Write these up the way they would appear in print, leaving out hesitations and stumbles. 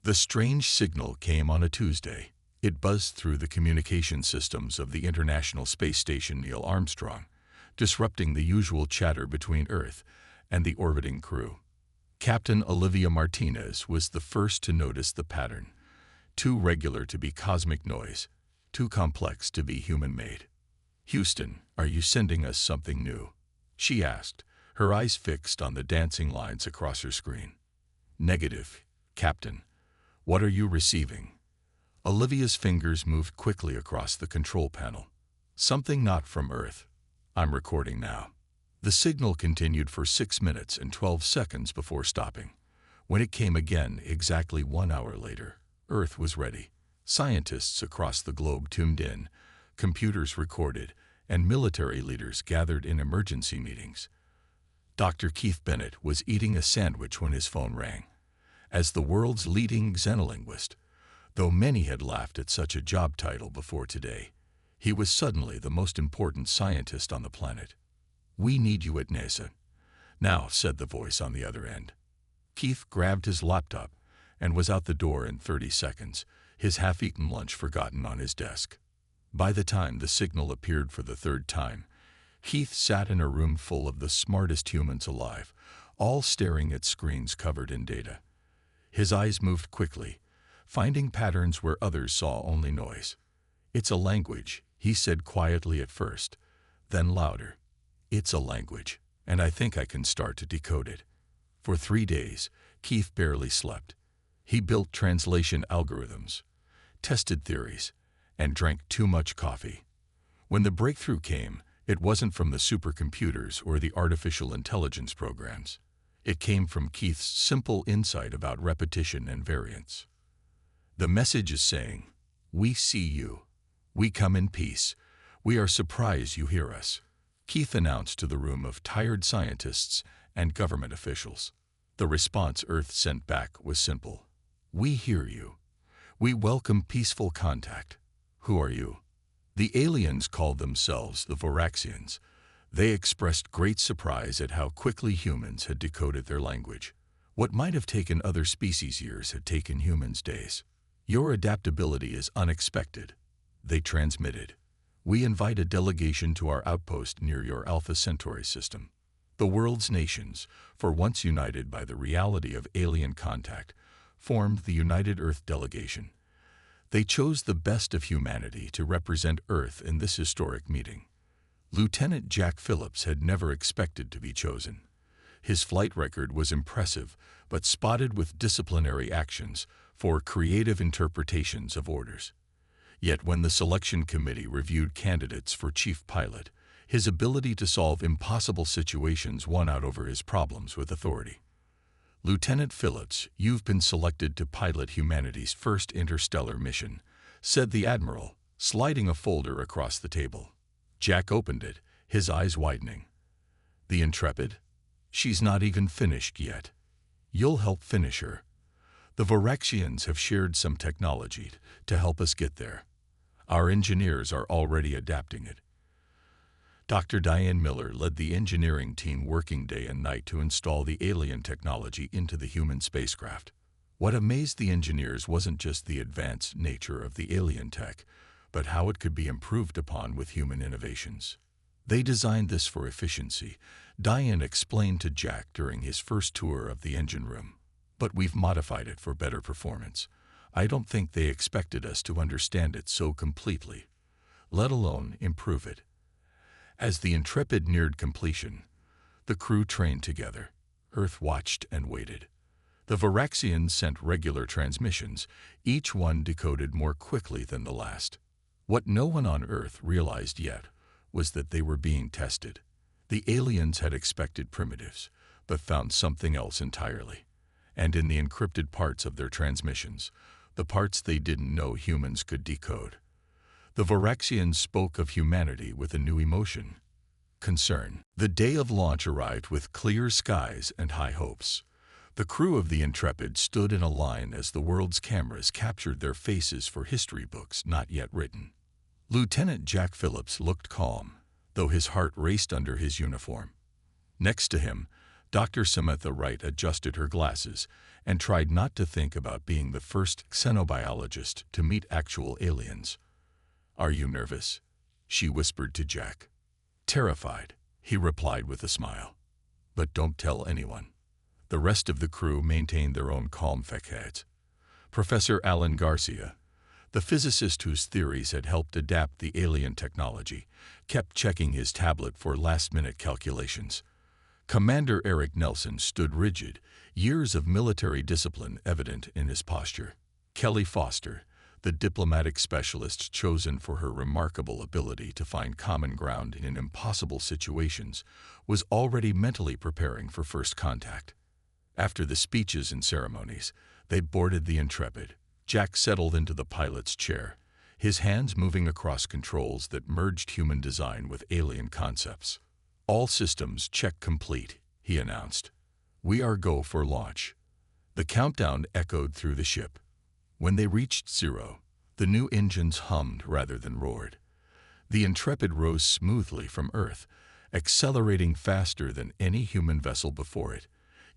The strange signal came on a Tuesday. It buzzed through the communication systems of the International Space Station Neil Armstrong, disrupting the usual chatter between Earth and the orbiting crew. Captain Olivia Martinez was the first to notice the pattern, too regular to be cosmic noise, too complex to be human-made. "Houston, are you sending us something new?" she asked, her eyes fixed on the dancing lines across her screen. "Negative, Captain. What are you receiving?" Olivia's fingers moved quickly across the control panel. "Something not from Earth. I'm recording now." The signal continued for 6 minutes and 12 seconds before stopping. When it came again exactly 1 hour later, Earth was ready. Scientists across the globe tuned in, computers recorded, and military leaders gathered in emergency meetings. Dr. Keith Bennett was eating a sandwich when his phone rang. As the world's leading xenolinguist, though many had laughed at such a job title before today, he was suddenly the most important scientist on the planet. "We need you at NASA now," said the voice on the other end. Keith grabbed his laptop and was out the door in 30 seconds, his half-eaten lunch forgotten on his desk. By the time the signal appeared for the third time, Keith sat in a room full of the smartest humans alive, all staring at screens covered in data. His eyes moved quickly, finding patterns where others saw only noise. "It's a language," he said quietly at first, then louder. "It's a language, and I think I can start to decode it." For 3 days, Keith barely slept. He built translation algorithms, tested theories, and drank too much coffee. When the breakthrough came, it wasn't from the supercomputers or the artificial intelligence programs. It came from Keith's simple insight about repetition and variance. The message is saying, "We see you. We come in peace. We are surprised you hear us," Keith announced to the room of tired scientists and government officials. The response Earth sent back was simple. "We hear you. We welcome peaceful contact. Who are you?" The aliens called themselves the Voraxians. They expressed great surprise at how quickly humans had decoded their language. What might have taken other species years had taken humans days. "Your adaptability is unexpected," they transmitted. "We invite a delegation to our outpost near your Alpha Centauri system." The world's nations, for once united by the reality of alien contact, formed the United Earth Delegation. They chose the best of humanity to represent Earth in this historic meeting. Lieutenant Jack Phillips had never expected to be chosen. His flight record was impressive, but spotted with disciplinary actions for creative interpretations of orders. Yet when the selection committee reviewed candidates for chief pilot, his ability to solve impossible situations won out over his problems with authority. "Lieutenant Phillips, you've been selected to pilot humanity's first interstellar mission," said the admiral, sliding a folder across the table. Jack opened it, his eyes widening. "The Intrepid? She's not even finished yet. You'll help finish her. The Voraxians have shared some technology to help us get there. Our engineers are already adapting it." Dr. Diane Miller led the engineering team working day and night to install the alien technology into the human spacecraft. What amazed the engineers wasn't just the advanced nature of the alien tech, but how it could be improved upon with human innovations. "They designed this for efficiency," Diane explained to Jack during his first tour of the engine room. "But we've modified it for better performance. I don't think they expected us to understand it so completely, let alone improve it." As the Intrepid neared completion, the crew trained together. Earth watched and waited. The Voraxians sent regular transmissions, each one decoded more quickly than the last. What no one on Earth realized yet was that they were being tested. The aliens had expected primitives, but found something else entirely. And in the encrypted parts of their transmissions, the parts they didn't know humans could decode, the Voraxians spoke of humanity with a new emotion: concern. The day of launch arrived with clear skies and high hopes. The crew of the Intrepid stood in a line as the world's cameras captured their faces for history books not yet written. Lieutenant Jack Phillips looked calm, though his heart raced under his uniform. Next to him, Dr. Samantha Wright adjusted her glasses and tried not to think about being the first xenobiologist to meet actual aliens. "Are you nervous?" she whispered to Jack. "Terrified," he replied with a smile. "But don't tell anyone." The rest of the crew maintained their own calm facades. Professor Alan Garcia, the physicist whose theories had helped adapt the alien technology, kept checking his tablet for last-minute calculations. Commander Eric Nelson stood rigid, years of military discipline evident in his posture. Kelly Foster, the diplomatic specialist chosen for her remarkable ability to find common ground in impossible situations, was already mentally preparing for first contact. After the speeches and ceremonies, they boarded the Intrepid. Jack settled into the pilot's chair, his hands moving across controls that merged human design with alien concepts. "All systems check complete," he announced. "We are go for launch." The countdown echoed through the ship. When they reached zero, the new engines hummed rather than roared. The Intrepid rose smoothly from Earth, accelerating faster than any human vessel before it,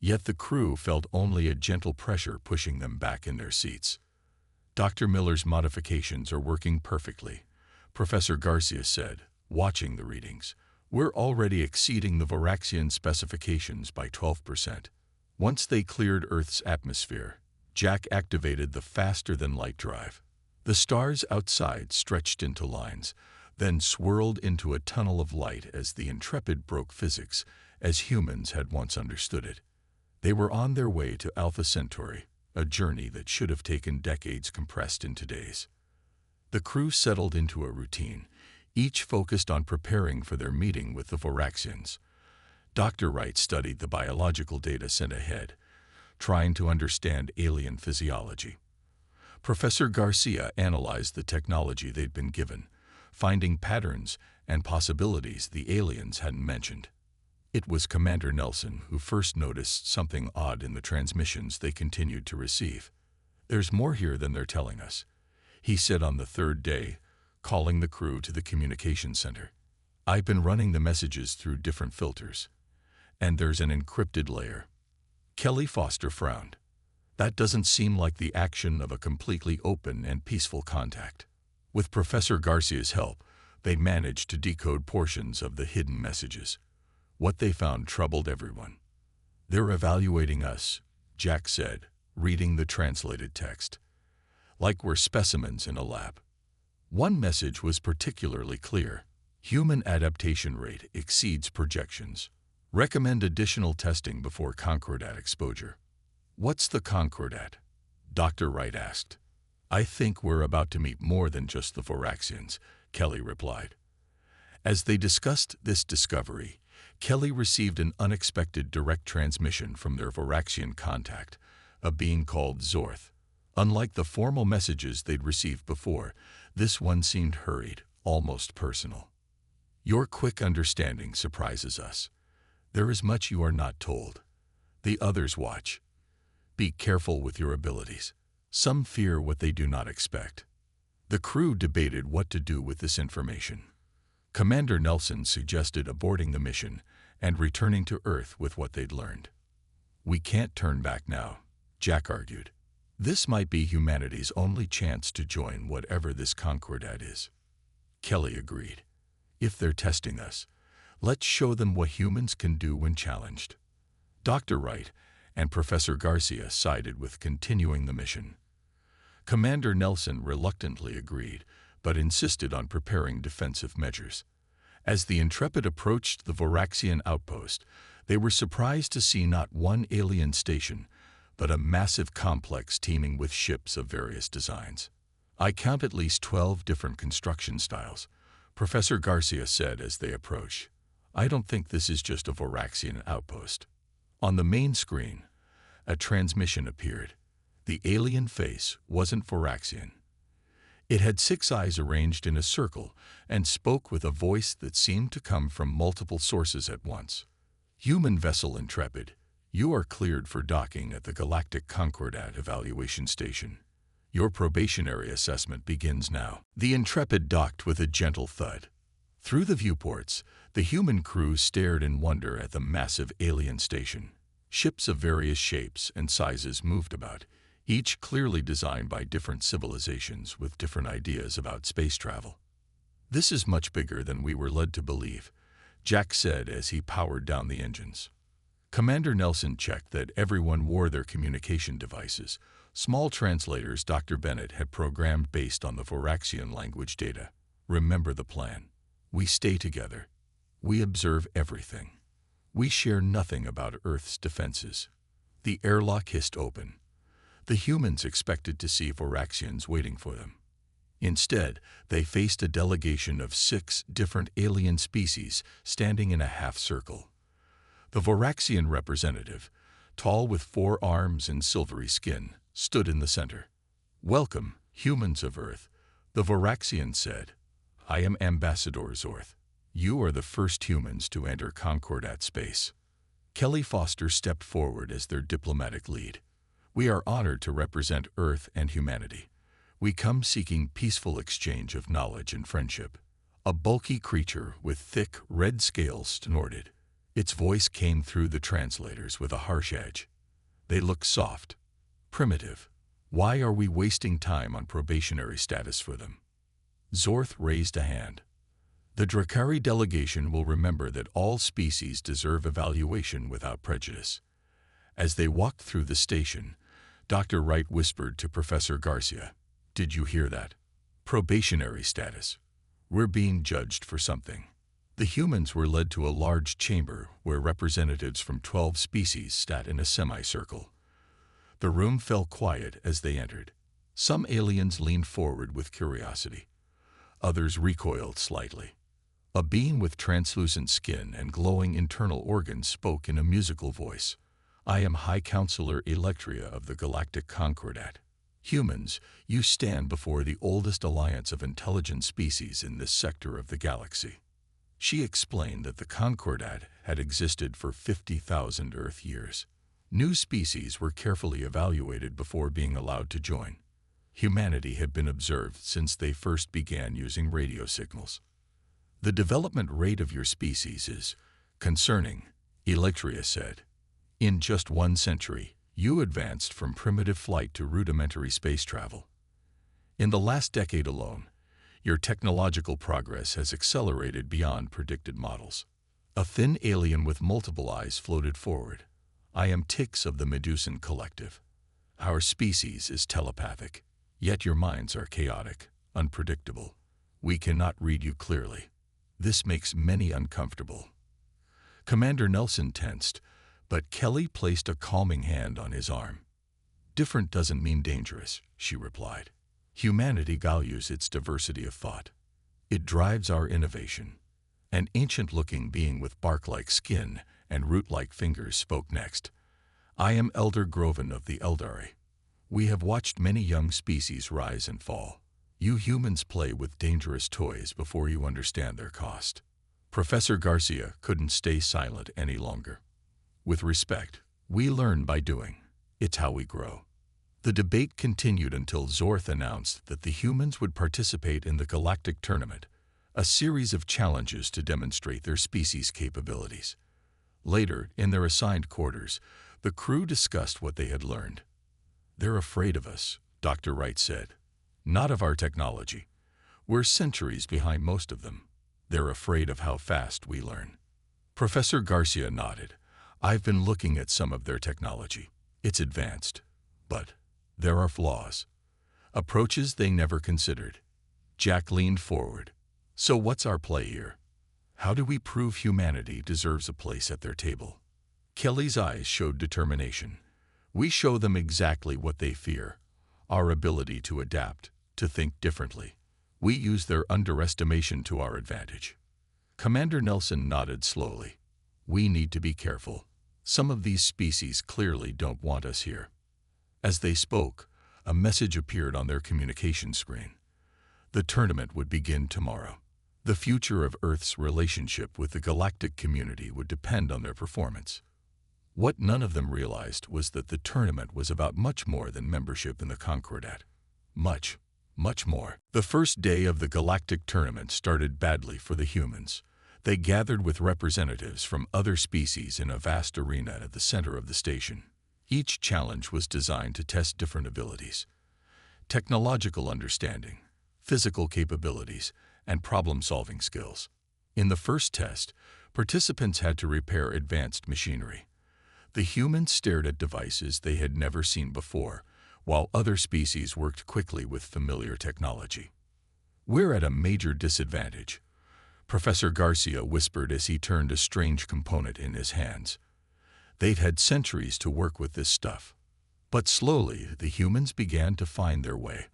yet the crew felt only a gentle pressure pushing them back in their seats. "Dr. Miller's modifications are working perfectly," Professor Garcia said, watching the readings. "We're already exceeding the Voraxian specifications by 12%. Once they cleared Earth's atmosphere, Jack activated the faster-than-light drive. The stars outside stretched into lines, then swirled into a tunnel of light as the Intrepid broke physics as humans had once understood it. They were on their way to Alpha Centauri, a journey that should have taken decades compressed into days. The crew settled into a routine, each focused on preparing for their meeting with the Voraxians. Dr. Wright studied the biological data sent ahead, trying to understand alien physiology. Professor Garcia analyzed the technology they'd been given, finding patterns and possibilities the aliens hadn't mentioned. It was Commander Nelson who first noticed something odd in the transmissions they continued to receive. "There's more here than they're telling us," he said on the third day, calling the crew to the communication center. "I've been running the messages through different filters, and there's an encrypted layer." Kelly Foster frowned. "That doesn't seem like the action of a completely open and peaceful contact." With Professor Garcia's help, they managed to decode portions of the hidden messages. What they found troubled everyone. "They're evaluating us," Jack said, reading the translated text. "Like we're specimens in a lab." One message was particularly clear. "Human adaptation rate exceeds projections. Recommend additional testing before concordat exposure." "What's the concordat?" Dr. Wright asked. "I think we're about to meet more than just the Voraxians," Kelly replied. As they discussed this discovery, Kelly received an unexpected direct transmission from their Voraxian contact, a being called Zorth. Unlike the formal messages they'd received before, this one seemed hurried, almost personal. "Your quick understanding surprises us. There is much you are not told. The others watch. Be careful with your abilities. Some fear what they do not expect." The crew debated what to do with this information. Commander Nelson suggested aborting the mission and returning to Earth with what they'd learned. "We can't turn back now," Jack argued. "This might be humanity's only chance to join whatever this concordat is." Kelly agreed. "If they're testing us, let's show them what humans can do when challenged." Dr. Wright and Professor Garcia sided with continuing the mission. Commander Nelson reluctantly agreed, but insisted on preparing defensive measures. As the Intrepid approached the Voraxian outpost, they were surprised to see not one alien station, but a massive complex teeming with ships of various designs. "I count at least 12 different construction styles," Professor Garcia said as they approached. "I don't think this is just a Voraxian outpost." On the main screen, a transmission appeared. The alien face wasn't Voraxian. It had 6 eyes arranged in a circle and spoke with a voice that seemed to come from multiple sources at once. "Human vessel Intrepid, you are cleared for docking at the Galactic Concordat Evaluation Station. Your probationary assessment begins now." The Intrepid docked with a gentle thud. Through the viewports, the human crew stared in wonder at the massive alien station. Ships of various shapes and sizes moved about, each clearly designed by different civilizations with different ideas about space travel. "This is much bigger than we were led to believe," Jack said as he powered down the engines. Commander Nelson checked that everyone wore their communication devices, small translators Dr. Bennett had programmed based on the Voraxian language data. "Remember the plan. We stay together. We observe everything. We share nothing about Earth's defenses." The airlock hissed open. The humans expected to see Voraxians waiting for them. Instead, they faced a delegation of 6 different alien species standing in a half-circle. The Voraxian representative, tall with 4 arms and silvery skin, stood in the center. "Welcome, humans of Earth," the Voraxian said. "I am Ambassador Zorth. You are the first humans to enter Concordat space." Kelly Foster stepped forward as their diplomatic lead. "We are honored to represent Earth and humanity. We come seeking peaceful exchange of knowledge and friendship." A bulky creature with thick, red scales snorted. Its voice came through the translators with a harsh edge. "They look soft, primitive. Why are we wasting time on probationary status for them?" Zorth raised a hand. "The Drakari delegation will remember that all species deserve evaluation without prejudice." As they walked through the station, Dr. Wright whispered to Professor Garcia, "Did you hear that? Probationary status. We're being judged for something." The humans were led to a large chamber where representatives from 12 species sat in a semicircle. The room fell quiet as they entered. Some aliens leaned forward with curiosity. Others recoiled slightly. A being with translucent skin and glowing internal organs spoke in a musical voice. "I am High Counselor Electria of the Galactic Concordat. Humans, you stand before the oldest alliance of intelligent species in this sector of the galaxy." She explained that the Concordat had existed for 50,000 Earth years. New species were carefully evaluated before being allowed to join. Humanity had been observed since they first began using radio signals. "The development rate of your species is concerning," Electria said. "In just 1 century, you advanced from primitive flight to rudimentary space travel. In the last decade alone, your technological progress has accelerated beyond predicted models." A thin alien with multiple eyes floated forward. "I am Tix of the Medusan Collective. Our species is telepathic, yet your minds are chaotic, unpredictable. We cannot read you clearly. This makes many uncomfortable." Commander Nelson tensed, but Kelly placed a calming hand on his arm. "Different doesn't mean dangerous," she replied. "Humanity values its diversity of thought. It drives our innovation." An ancient-looking being with bark-like skin and root-like fingers spoke next. "I am Elder Groven of the Eldari. We have watched many young species rise and fall. You humans play with dangerous toys before you understand their cost." Professor Garcia couldn't stay silent any longer. "With respect, we learn by doing. It's how we grow." The debate continued until Zorth announced that the humans would participate in the Galactic Tournament, a series of challenges to demonstrate their species' capabilities. Later, in their assigned quarters, the crew discussed what they had learned. "They're afraid of us," Dr. Wright said. "Not of our technology. We're centuries behind most of them. They're afraid of how fast we learn." Professor Garcia nodded. "I've been looking at some of their technology. It's advanced. But there are flaws. Approaches they never considered." Jack leaned forward. "So what's our play here? How do we prove humanity deserves a place at their table?" Kelly's eyes showed determination. "We show them exactly what they fear, our ability to adapt, to think differently. We use their underestimation to our advantage." Commander Nelson nodded slowly. "We need to be careful. Some of these species clearly don't want us here." As they spoke, a message appeared on their communication screen. The tournament would begin tomorrow. The future of Earth's relationship with the galactic community would depend on their performance. What none of them realized was that the tournament was about much more than membership in the Concordat. Much more. The first day of the galactic tournament started badly for the humans. They gathered with representatives from other species in a vast arena at the center of the station. Each challenge was designed to test different abilities: technological understanding, physical capabilities, and problem-solving skills. In the first test, participants had to repair advanced machinery. The humans stared at devices they had never seen before, while other species worked quickly with familiar technology. "We're at a major disadvantage," Professor Garcia whispered as he turned a strange component in his hands. They'd had centuries to work with this stuff. But slowly, the humans began to find their way.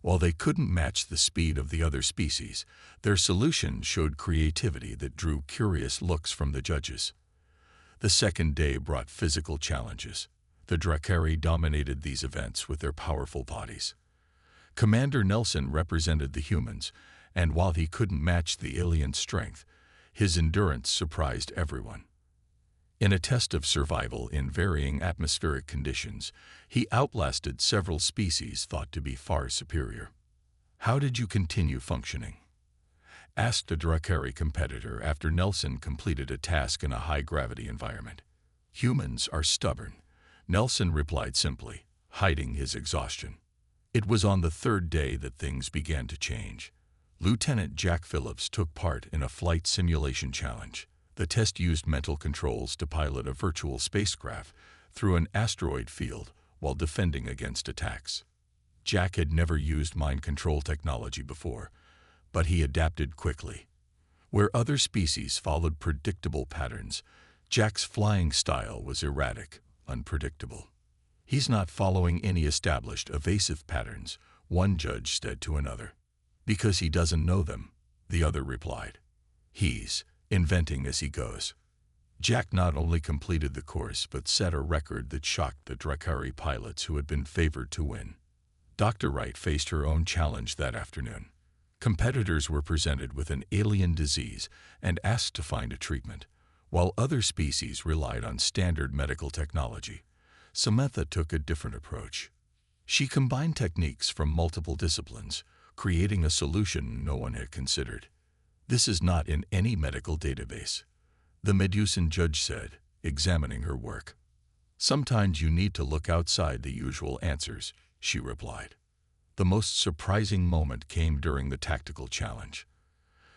While they couldn't match the speed of the other species, their solution showed creativity that drew curious looks from the judges. The second day brought physical challenges. The Drakari dominated these events with their powerful bodies. Commander Nelson represented the humans, and while he couldn't match the alien strength, his endurance surprised everyone. In a test of survival in varying atmospheric conditions, he outlasted several species thought to be far superior. "How did you continue functioning?" asked a Drakari competitor after Nelson completed a task in a high-gravity environment. "Humans are stubborn," Nelson replied simply, hiding his exhaustion. It was on the third day that things began to change. Lieutenant Jack Phillips took part in a flight simulation challenge. The test used mental controls to pilot a virtual spacecraft through an asteroid field while defending against attacks. Jack had never used mind control technology before, but he adapted quickly. Where other species followed predictable patterns, Jack's flying style was erratic, unpredictable. "He's not following any established, evasive patterns," one judge said to another. "Because he doesn't know them," the other replied. "He's inventing as he goes." Jack not only completed the course but set a record that shocked the Drakari pilots who had been favored to win. Dr. Wright faced her own challenge that afternoon. Competitors were presented with an alien disease and asked to find a treatment. While other species relied on standard medical technology, Samantha took a different approach. She combined techniques from multiple disciplines, creating a solution no one had considered. "This is not in any medical database," the Medusan judge said, examining her work. "Sometimes you need to look outside the usual answers," she replied. The most surprising moment came during the tactical challenge.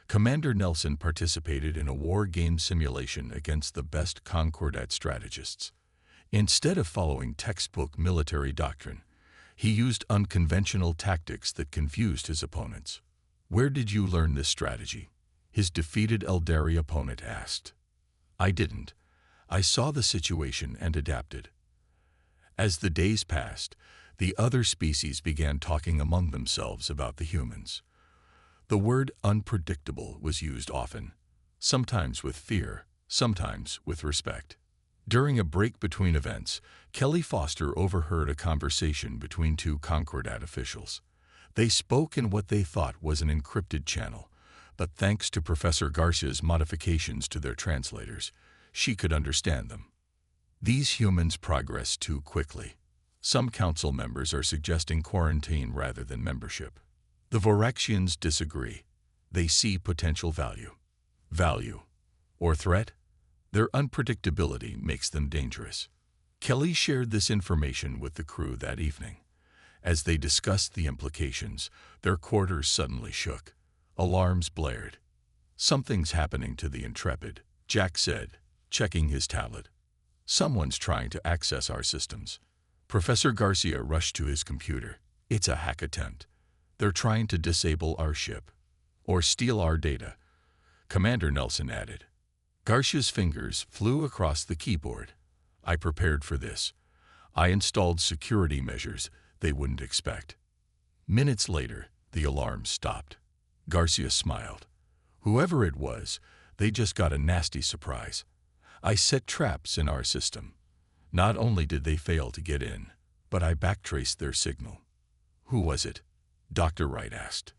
Commander Nelson participated in a war game simulation against the best Concordat strategists. Instead of following textbook military doctrine, he used unconventional tactics that confused his opponents. "Where did you learn this strategy?" his defeated Eldari opponent asked. "I didn't. I saw the situation and adapted." As the days passed, the other species began talking among themselves about the humans. The word unpredictable was used often, sometimes with fear, sometimes with respect. During a break between events, Kelly Foster overheard a conversation between two Concordat officials. They spoke in what they thought was an encrypted channel, but thanks to Professor Garcia's modifications to their translators, she could understand them. "These humans progress too quickly. Some council members are suggesting quarantine rather than membership. The Voraxians disagree. They see potential value. Value or threat? Their unpredictability makes them dangerous." Kelly shared this information with the crew that evening. As they discussed the implications, their quarters suddenly shook. Alarms blared. "Something's happening to the Intrepid," Jack said, checking his tablet. "Someone's trying to access our systems." Professor Garcia rushed to his computer. "It's a hack attempt. They're trying to disable our ship. Or steal our data," Commander Nelson added. Garcia's fingers flew across the keyboard. "I prepared for this. I installed security measures they wouldn't expect." Minutes later, the alarm stopped. Garcia smiled. "Whoever it was, they just got a nasty surprise. I set traps in our system. Not only did they fail to get in, but I backtraced their signal." "Who was it?" Dr. Wright asked.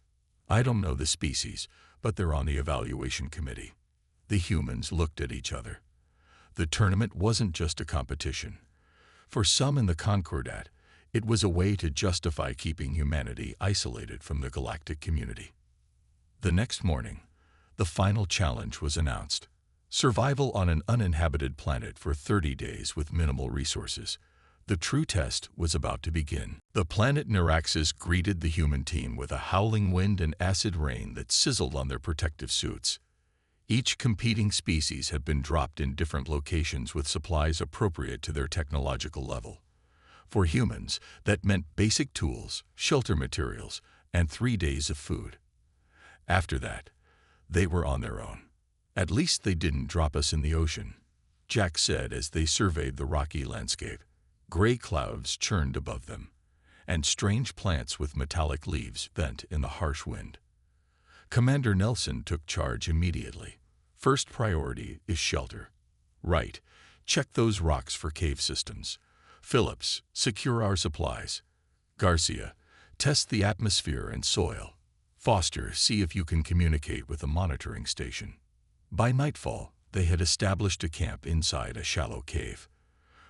"I don't know the species, but they're on the evaluation committee." The humans looked at each other. The tournament wasn't just a competition. For some in the Concordat, it was a way to justify keeping humanity isolated from the galactic community. The next morning, The final challenge was announced. Survival on an uninhabited planet for 30 days with minimal resources. The true test was about to begin. The planet Neuraxis greeted the human team with a howling wind and acid rain that sizzled on their protective suits. Each competing species had been dropped in different locations with supplies appropriate to their technological level. For humans, that meant basic tools, shelter materials, and 3 days of food. After that, they were on their own. At least they didn't drop us in the ocean, Jack said as they surveyed the rocky landscape. Gray clouds churned above them, and strange plants with metallic leaves bent in the harsh wind. Commander Nelson took charge immediately. First priority is shelter. Right, check those rocks for cave systems. Phillips, secure our supplies. Garcia, test the atmosphere and soil. Foster, see if you can communicate with a monitoring station. By nightfall, they had established a camp inside a shallow cave.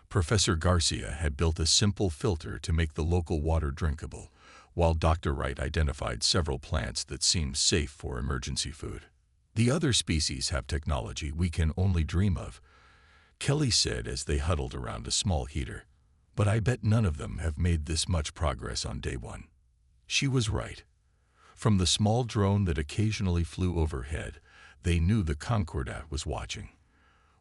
Professor Garcia had built a simple filter to make the local water drinkable, while Dr. Wright identified several plants that seemed safe for emergency food. The other species have technology we can only dream of, Kelly said as they huddled around a small heater. But I bet none of them have made this much progress on day one. She was right. From the small drone that occasionally flew overhead, they knew the Concordat was watching.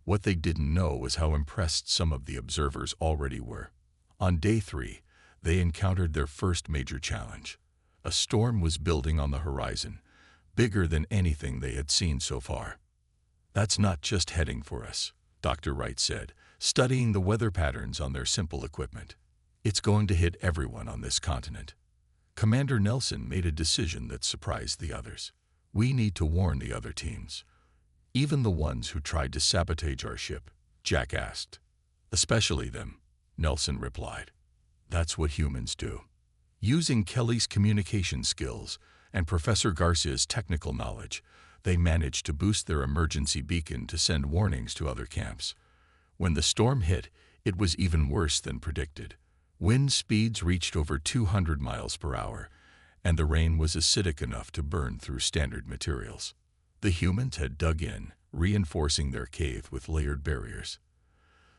What they didn't know was how impressed some of the observers already were. On day 3, they encountered their first major challenge. A storm was building on the horizon, bigger than anything they had seen so far. That's not just heading for us, Dr. Wright said, studying the weather patterns on their simple equipment. It's going to hit everyone on this continent. Commander Nelson made a decision that surprised the others. We need to warn the other teams. Even the ones who tried to sabotage our ship, Jack asked. Especially them, Nelson replied. That's what humans do. Using Kelly's communication skills and Professor Garcia's technical knowledge, they managed to boost their emergency beacon to send warnings to other camps. When the storm hit, it was even worse than predicted. Wind speeds reached over 200 miles per hour, and the rain was acidic enough to burn through standard materials. The humans had dug in, reinforcing their cave with layered barriers.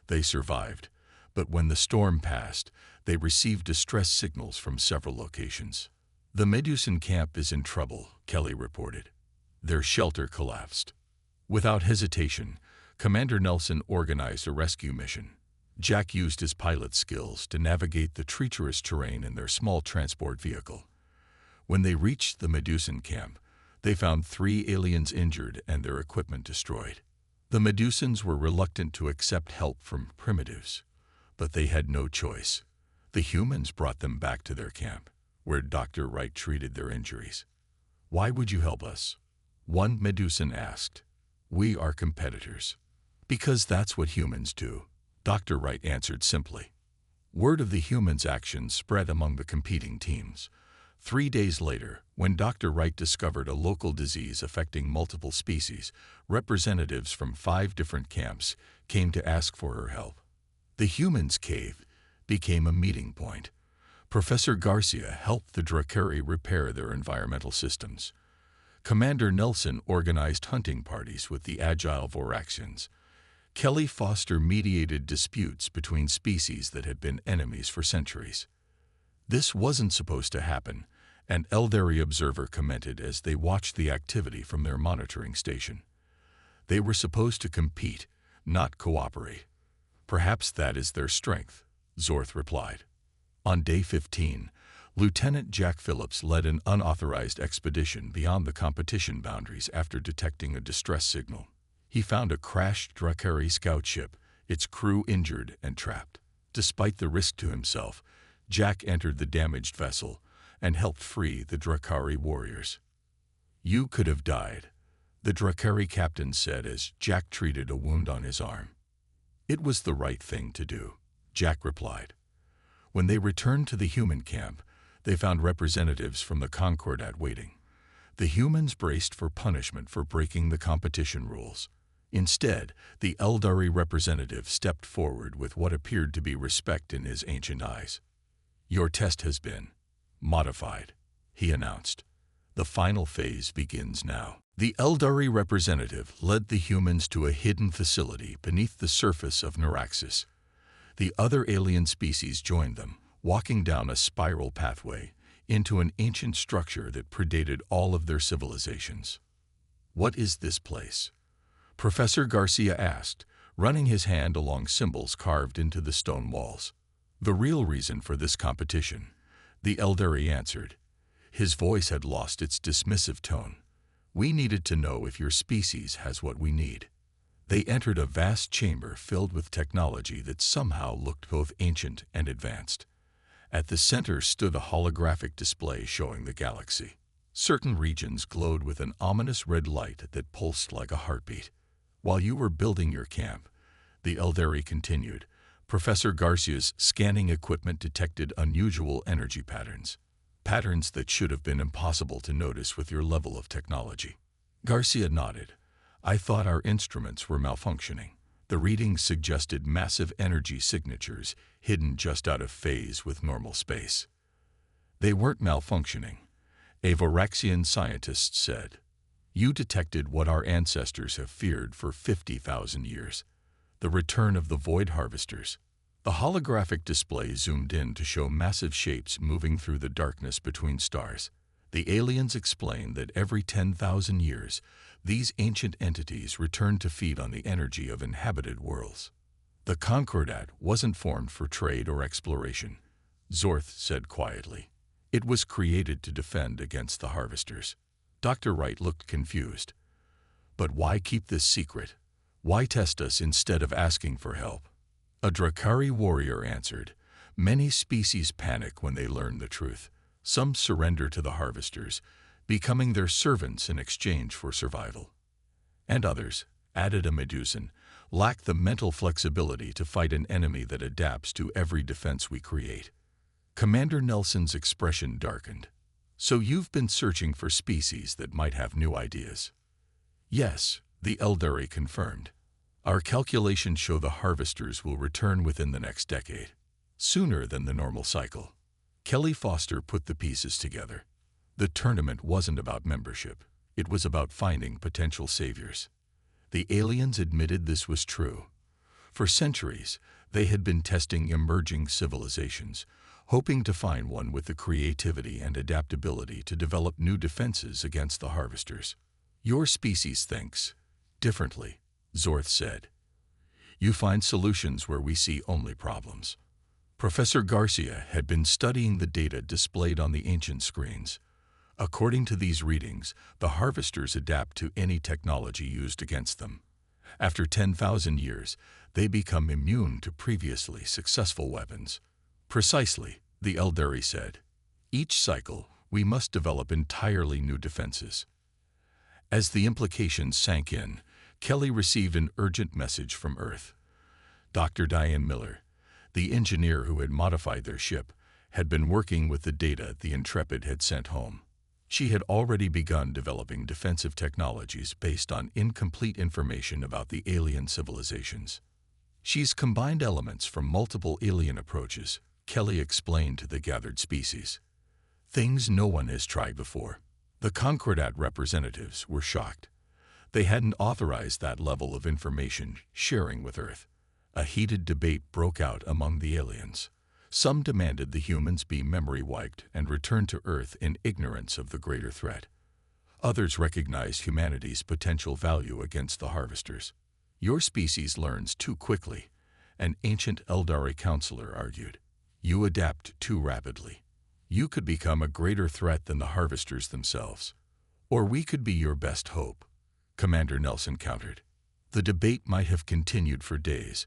They survived, but when the storm passed, they received distress signals from several locations. The Medusan camp is in trouble, Kelly reported. Their shelter collapsed. Without hesitation, Commander Nelson organized a rescue mission. Jack used his pilot skills to navigate the treacherous terrain in their small transport vehicle. When they reached the Medusan camp, they found 3 aliens injured and their equipment destroyed. The Medusans were reluctant to accept help from primitives, but they had no choice. The humans brought them back to their camp, where Dr. Wright treated their injuries. Why would you help us? One Medusan asked. We are competitors. Because that's what humans do, Dr. Wright answered simply. Word of the humans' actions spread among the competing teams. 3 days later, when Dr. Wright discovered a local disease affecting multiple species, representatives from 5 different camps came to ask for her help. The humans' cave became a meeting point. Professor Garcia helped the Drakari repair their environmental systems. Commander Nelson organized hunting parties with the agile Voraxians. Kelly Foster mediated disputes between species that had been enemies for centuries. This wasn't supposed to happen, an Eldari observer commented as they watched the activity from their monitoring station. They were supposed to compete, not cooperate. Perhaps that is their strength, Zorth replied. On day 15, Lieutenant Jack Phillips led an unauthorized expedition beyond the competition boundaries after detecting a distress signal. He found a crashed Drakari scout ship, its crew injured and trapped. Despite the risk to himself, Jack entered the damaged vessel and helped free the Drakari warriors. You could have died, the Drakari captain said as Jack treated a wound on his arm. It was the right thing to do, Jack replied. When they returned to the human camp, they found representatives from the Concordat waiting. The humans braced for punishment for breaking the competition rules. Instead, the Eldari representative stepped forward with what appeared to be respect in his ancient eyes. Your test has been modified, he announced. The final phase begins now. The Eldari representative led the humans to a hidden facility beneath the surface of Neuraxis. The other alien species joined them, walking down a spiral pathway into an ancient structure that predated all of their civilizations. "What is this place?" Professor Garcia asked, running his hand along symbols carved into the stone walls. "The real reason for this competition," the Eldari answered. His voice had lost its dismissive tone. "We needed to know if your species has what we need." They entered a vast chamber filled with technology that somehow looked both ancient and advanced. At the center stood a holographic display showing the galaxy. Certain regions glowed with an ominous red light that pulsed like a heartbeat. "While you were building your camp," the Eldari continued, "Professor Garcia's scanning equipment detected unusual energy patterns. Patterns that should have been impossible to notice with your level of technology." Garcia nodded. "I thought our instruments were malfunctioning. The readings suggested massive energy signatures hidden just out of phase with normal space." "They weren't malfunctioning," a Voraxian scientist said. "You detected what our ancestors have feared for 50,000 years, the return of the Void Harvesters." The holographic display zoomed in to show massive shapes moving through the darkness between stars. The aliens explained that every 10,000 years, these ancient entities returned to feed on the energy of inhabited worlds. "The Concordat wasn't formed for trade or exploration," Zorth said quietly. "It was created to defend against the Harvesters." Dr. Wright looked confused. "But why keep this secret? Why test us instead of asking for help?" A Drakari warrior answered, "Many species panic when they learn the truth. Some surrender to the Harvesters, becoming their servants in exchange for survival. And others," added a Medusan, "lack the mental flexibility to fight an enemy that adapts to every defense we create." Commander Nelson's expression darkened. "So you've been searching for species that might have new ideas?" "Yes," the Eldari confirmed. "Our calculations show the Harvesters will return within the next decade, sooner than the normal cycle." Kelly Foster put the pieces together. The tournament wasn't about membership. It was about finding potential saviors. The aliens admitted this was true. For centuries, they had been testing emerging civilizations, hoping to find one with the creativity and adaptability to develop new defenses against the Harvesters. "Your species thinks differently," Zorth said. "You find solutions where we see only problems." Professor Garcia had been studying the data displayed on the ancient screens. According to these readings, the Harvesters adapt to any technology used against them. After 10,000 years, they become immune to previously successful weapons. "Precisely," the Eldari said. "Each cycle, we must develop entirely new defenses." As the implications sank in, Kelly received an urgent message from Earth. Dr. Diane Miller, the engineer who had modified their ship, had been working with the data the Intrepid had sent home. She had already begun developing defensive technologies based on incomplete information about the alien civilizations. "She's combined elements from multiple alien approaches," Kelly explained to the gathered species. "Things no one has tried before." The Concordat representatives were shocked. They hadn't authorized that level of information sharing with Earth. A heated debate broke out among the aliens. Some demanded the humans be memory wiped and return to Earth in ignorance of the greater threat. Others recognized humanity's potential value against the Harvesters. "Your species learns too quickly," an ancient Eldari counselor argued. "You adapt too rapidly. You could become a greater threat than the Harvesters themselves. Or we could be your best hope," Commander Nelson countered. The debate might have continued for days,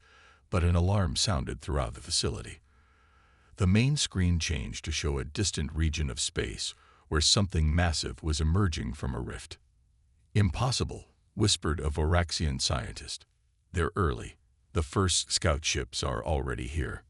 but an alarm sounded throughout the facility. The main screen changed to show a distant region of space where something massive was emerging from a rift. "Impossible," whispered a Voraxian scientist. "They're early. The first scout ships are already here."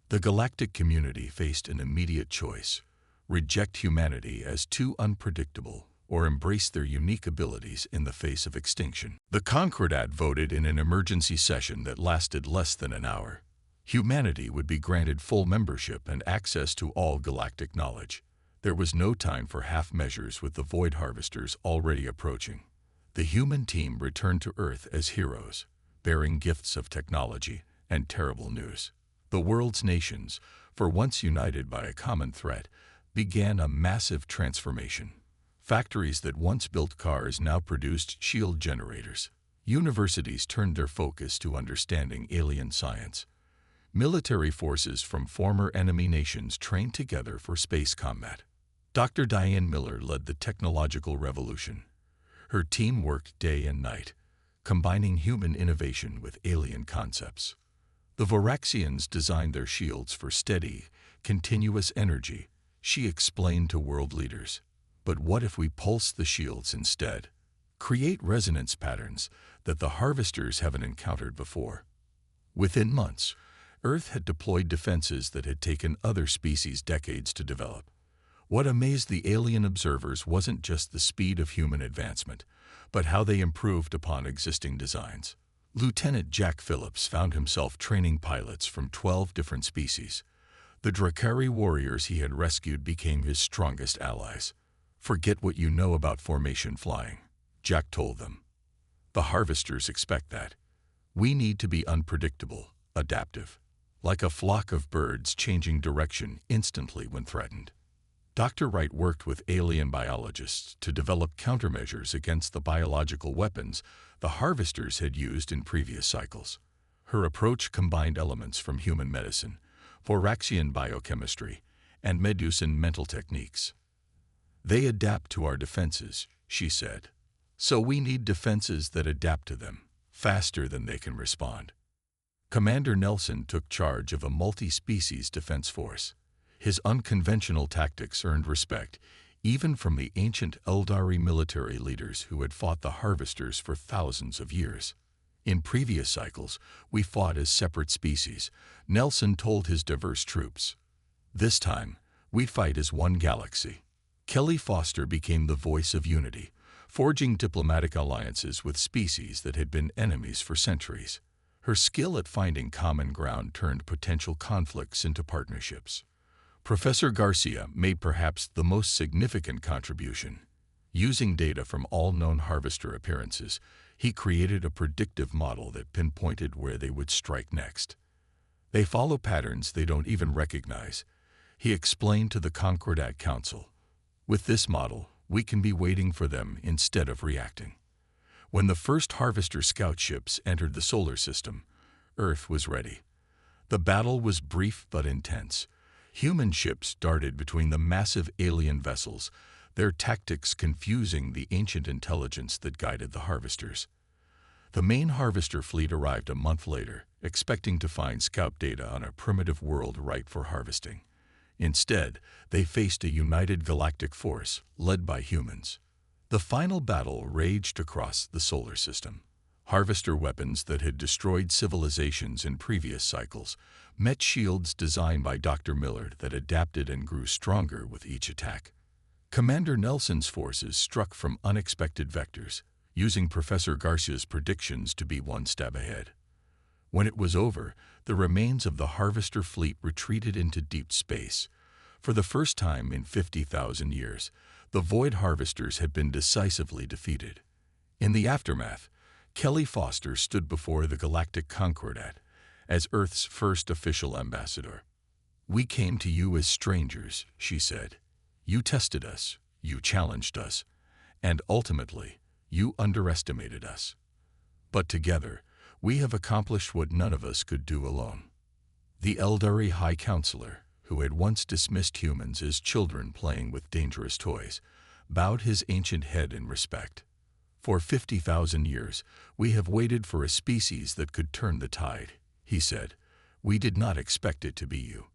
The galactic community faced an immediate choice: reject humanity as too unpredictable or embrace their unique abilities in the face of extinction. The Concordat voted in an emergency session that lasted less than an hour. Humanity would be granted full membership and access to all galactic knowledge. There was no time for half measures with the Void Harvesters already approaching. The human team returned to Earth as heroes, bearing gifts of technology and terrible news. The world's nations, for once united by a common threat, began a massive transformation. Factories that once built cars now produced shield generators. Universities turned their focus to understanding alien science. Military forces from former enemy nations trained together for space combat. Dr. Diane Miller led the technological revolution. Her team worked day and night, combining human innovation with alien concepts. The Voraxians designed their shields for steady, continuous energy, she explained to world leaders. But what if we pulse the shields instead? Create resonance patterns that the harvesters haven't encountered before. Within months, Earth had deployed defenses that had taken other species decades to develop. What amazed the alien observers wasn't just the speed of human advancement, but how they improved upon existing designs. Lieutenant Jack Phillips found himself training pilots from 12 different species. The Drakari warriors he had rescued became his strongest allies. "Forget what you know about formation flying," Jack told them. "The harvesters expect that. We need to be unpredictable, adaptive, like a flock of birds changing direction instantly when threatened." Dr. Wright worked with alien biologists to develop countermeasures against the biological weapons the harvesters had used in previous cycles. Her approach combined elements from human medicine, Voraxian biochemistry, and Medusan mental techniques. "They adapt to our defenses," she said. "So we need defenses that adapt to them, faster than they can respond." Commander Nelson took charge of a multi-species defense force. His unconventional tactics earned respect, even from the ancient Eldari military leaders who had fought the harvesters for thousands of years. "In previous cycles, we fought as separate species," Nelson told his diverse troops. "This time, we fight as one galaxy." Kelly Foster became the voice of unity, forging diplomatic alliances with species that had been enemies for centuries. Her skill at finding common ground turned potential conflicts into partnerships. Professor Garcia made perhaps the most significant contribution. Using data from all known harvester appearances, he created a predictive model that pinpointed where they would strike next. "They follow patterns they don't even recognize," he explained to the Concordat Council. "With this model, we can be waiting for them instead of reacting." When the first harvester scout ships entered the solar system, Earth was ready. The battle was brief but intense. Human ships darted between the massive alien vessels, their tactics confusing the ancient intelligence that guided the harvesters. The main harvester fleet arrived a month later, expecting to find scout data on a primitive world ripe for harvesting. Instead, they faced a united galactic force led by humans. The final battle raged across the solar system. Harvester weapons that had destroyed civilizations in previous cycles met shields designed by Dr. Miller that adapted and grew stronger with each attack. Commander Nelson's forces struck from unexpected vectors, using Professor Garcia's predictions to be one step ahead. When it was over, the remains of the harvester fleet retreated into deep space. For the first time in 50,000 years, the void harvesters had been decisively defeated. In the aftermath, Kelly Foster stood before the Galactic Concordat as Earth's first official ambassador. "We came to you as strangers," she said. "You tested us, you challenged us, and ultimately, you underestimated us. But together, we have accomplished what none of us could do alone." The Eldari High Counselor, who had once dismissed humans as children playing with dangerous toys, bowed his ancient head in respect. "For 50,000 years, we have waited for a species that could turn the tide," he said. "We did not expect it to be you.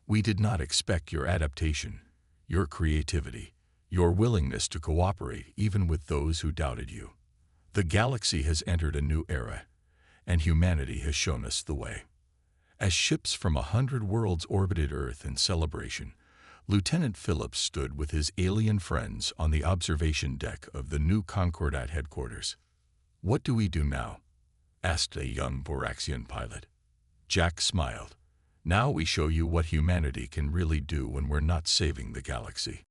We did not expect your adaptation, your creativity, your willingness to cooperate even with those who doubted you. The galaxy has entered a new era, and humanity has shown us the way." As ships from 100 worlds orbited Earth in celebration, Lieutenant Phillips stood with his alien friends on the observation deck of the new Concordat headquarters. "What do we do now?" asked a young Voraxian pilot. Jack smiled. "Now we show you what humanity can really do when we're not saving the galaxy."